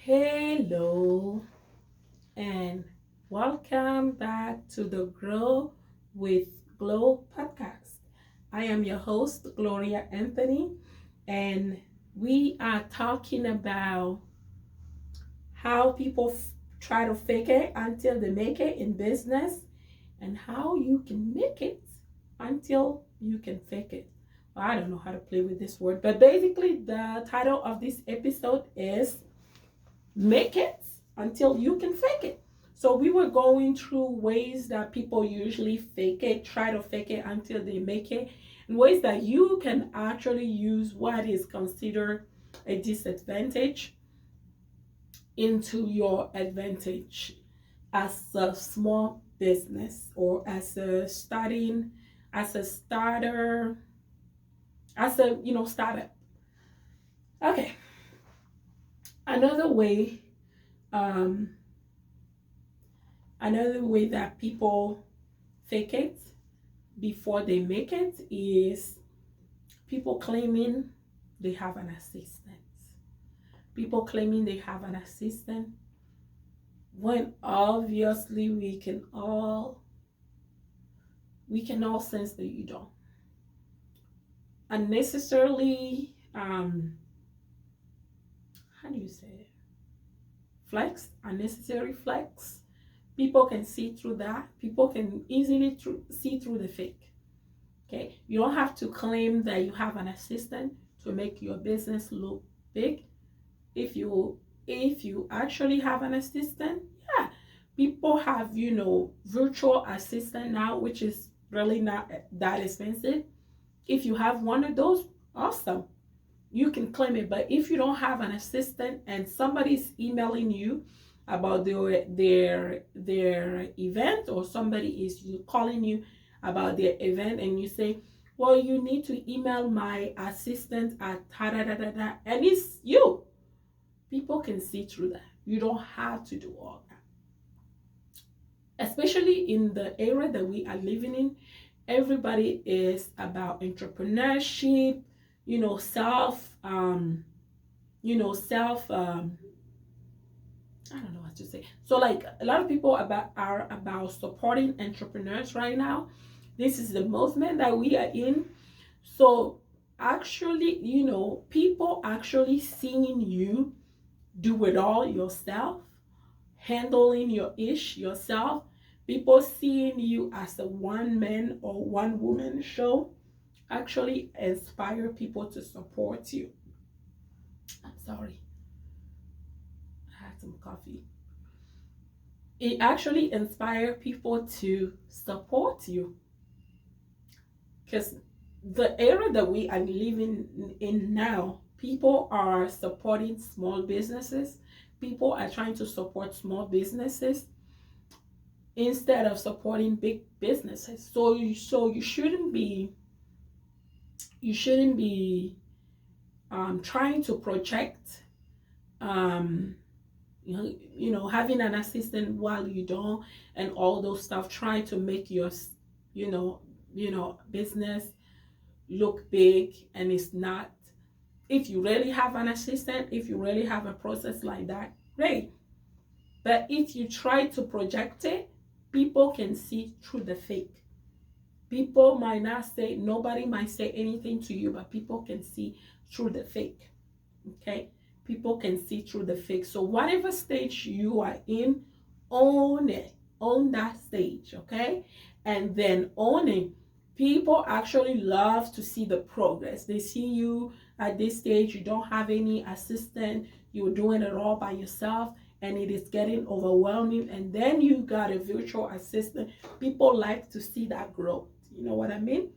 Hello and welcome back to the Grow with Glow podcast. I am your host, Gloria Anthony, and we are talking about how people try to fake it until they make it in business and how you can make it until you can fake it. Well, I don't know how to play with this word, but basically, the title of this episode is Make It Until You Can Fake It. So we were going through ways that people usually fake it, try to fake it until they make it, and ways that you can actually use what is considered a disadvantage into your advantage as a small business or as a starter, as a startup. Okay, another way, um, another way that people fake it before they make it is people claiming they have an assistant. People claiming they have an assistant when obviously we can all sense that you don't. Unnecessarily, how do you say it? Flex, unnecessary flex. People can see through that. People can easily see through the fake. Okay, you don't have to claim that you have an assistant to make your business look big. If you actually have an assistant, yeah, people have virtual assistant now, which is really not that expensive. If you have one of those, awesome, you can claim it. But if you don't have an assistant and somebody's emailing you about their event, or somebody is calling you about their event, and you say, well, you need to email my assistant at da da da da da, and it's you, people can see through that. You don't have to do all that, especially in the era that we are living in. Everybody is about entrepreneurship, self self I don't know what to say. So like a lot of people are about supporting entrepreneurs right now. This is the movement that we are in. So actually, people actually seeing you do it all yourself, handling your ish yourself, people seeing you as a one man or one woman show actually inspire people to support you. I'm sorry, I had some coffee. It actually inspire people to support you, because the era that we are living in now, people are supporting small businesses. People are trying to support small businesses instead of supporting big businesses. So you shouldn't be trying to project, um, having an assistant while you don't, and all those stuff, trying to make your you know business look big, and it's not. If you really have an assistant, if you really have a process like that, great. But if you try to project it, people can see through the fake. People might not say, nobody might say anything to you, but people can see through the fake. Okay? People can see through the fake. So whatever stage you are in, own it. Own that stage, okay? And then own it. People actually love to see the progress. They see you at this stage, you don't have any assistant, you're doing it all by yourself, and it is getting overwhelming. And then you got a virtual assistant. People like to see that growth. You know what I mean?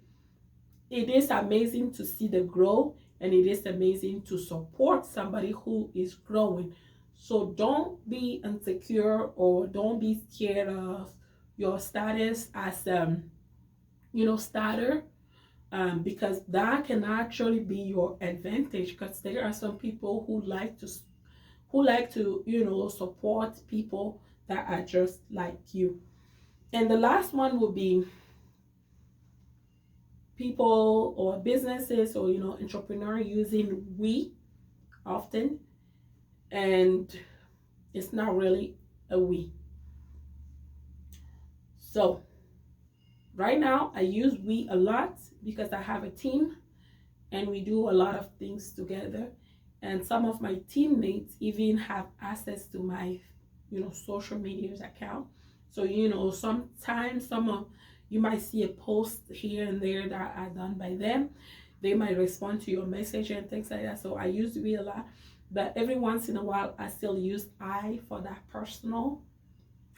It is amazing to see the growth, and it is amazing to support somebody who is growing. So don't be insecure, or don't be scared of your status as starter, because that can actually be your advantage, because there are some people who like to support people that are just like you. And the last one will be people or businesses, or entrepreneur using we often. And It's not really a we. So right now I use we a lot because I have a team and we do a lot of things together. And some of my teammates even have access to my, social medias account. So, sometimes some of you might see a post here and there that are done by them. They might respond to your message and things like that. So I use we a lot. But every once in a while, I still use I for that personal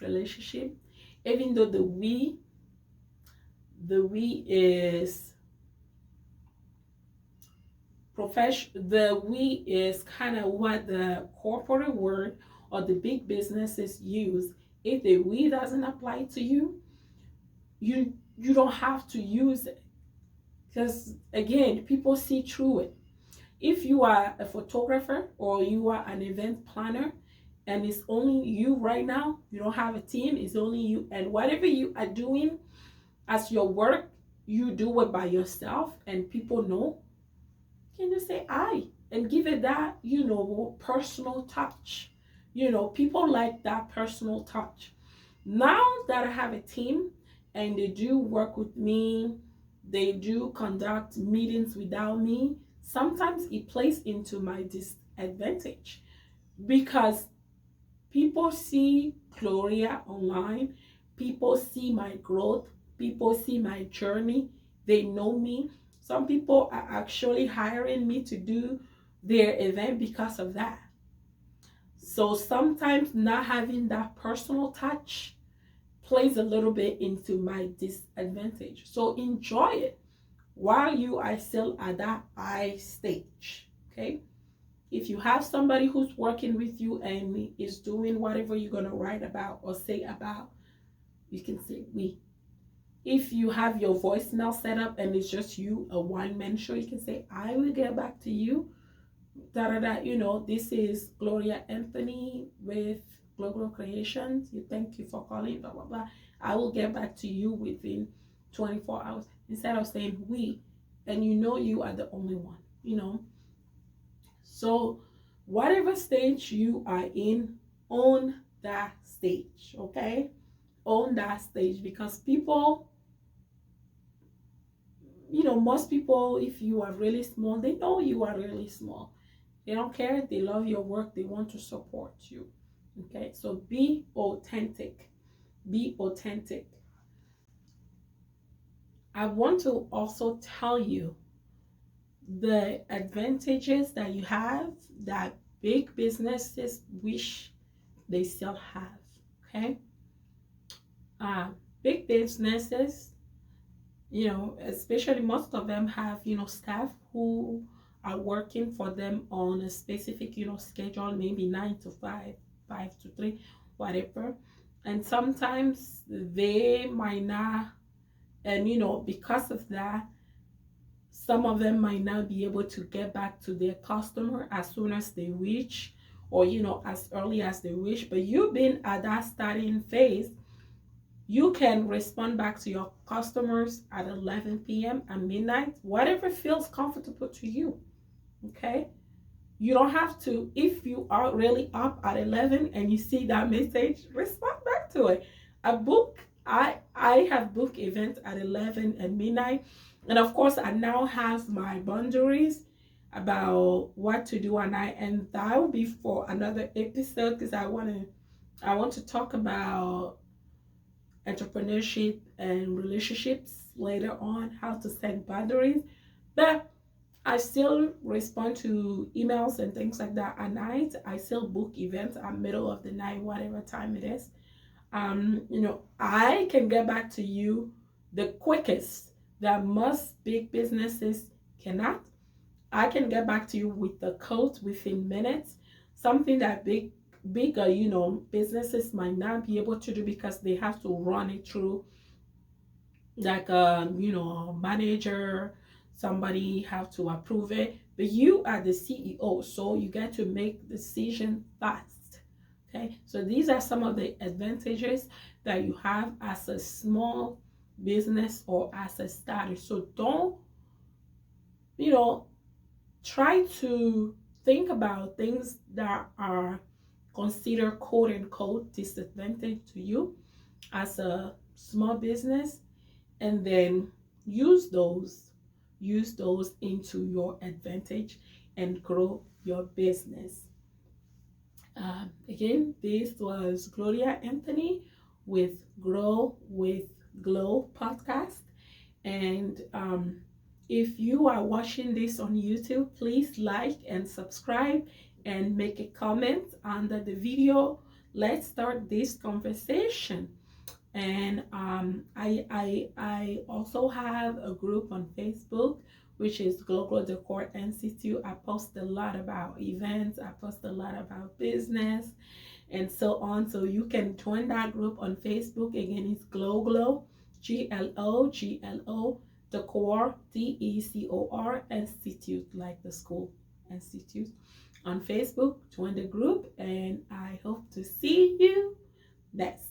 relationship. Even though the we is the we is kind of what the corporate word or the big businesses use. If the we doesn't apply to you, you don't have to use it, because again, people see through it. If you are a photographer or you are an event planner and it's only you right now, you don't have a team, it's only you, and whatever you are doing as your work, you do it by yourself and people know, can you say I and give it that, personal touch? People like that personal touch. Now that I have a team and they do work with me, they do conduct meetings without me, sometimes it plays into my disadvantage because people see Gloria online, people see my growth, people see my journey, they know me. Some people are actually hiring me to do their event because of that. So sometimes not having that personal touch plays a little bit into my disadvantage. So enjoy it while you are still at that I stage. Okay. If you have somebody who's working with you and is doing whatever you're going to write about or say about, you can say we. If you have your voicemail set up and it's just you, a one-man show, you can say, I will get back to you. Da, da, da. This is Gloria Anthony with Global Creations. Thank you for calling, blah, blah, blah. I will get back to you within 24 hours. Instead of saying we, and you are the only one. So whatever stage you are in, own that stage, okay? Own that stage, because people, most people, if you are really small, they know you are really small. They don't care. They love your work. They want to support you. Okay, so be authentic. Be authentic. I want to also tell you the advantages that you have that big businesses wish they still have. Okay, big businesses, especially most of them have, staff who are working for them on a specific, schedule, maybe 9 to 5, 5 to 3, whatever. And sometimes they might not, and because of that, some of them might not be able to get back to their customer as soon as they wish, or as early as they wish. But you've been at that starting phase, you can respond back to your customers at 11 p.m. at midnight, whatever feels comfortable to you. Okay, you don't have to. If you are really up at 11 and you see that message, respond back to it. I have booked events at 11 at midnight, and of course I now have my boundaries about what to do at night, and that will be for another episode, because I want to talk about entrepreneurship and relationships later on, how to set boundaries. But I still respond to emails and things like that at night. I still book events at middle of the night, whatever time it is. I can get back to you the quickest that most big businesses cannot. I can get back to you with the code within minutes, something that bigger, businesses might not be able to do because they have to run it through like a, manager, somebody have to approve it. But you are the CEO, so you get to make decision fast. Okay, so these are some of the advantages that you have as a small business or as a starter. So don't, try to think about things that are consider quote unquote disadvantage to you as a small business, and then use those into your advantage and grow your business. Again, this was Gloria Anthony with Grow with Glow podcast. And if you are watching this on YouTube, please like and subscribe and make a comment under the video. Let's start this conversation. And I also have a group on Facebook, which is Global Decor Institute. I post a lot about events, I post a lot about business and so on. So you can join that group on Facebook. Again, it's Glow, GLO Decor, DECOR Institute, like the school institute, on Facebook. Join the group, and I hope to see you next.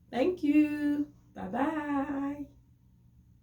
Thank you. Bye bye.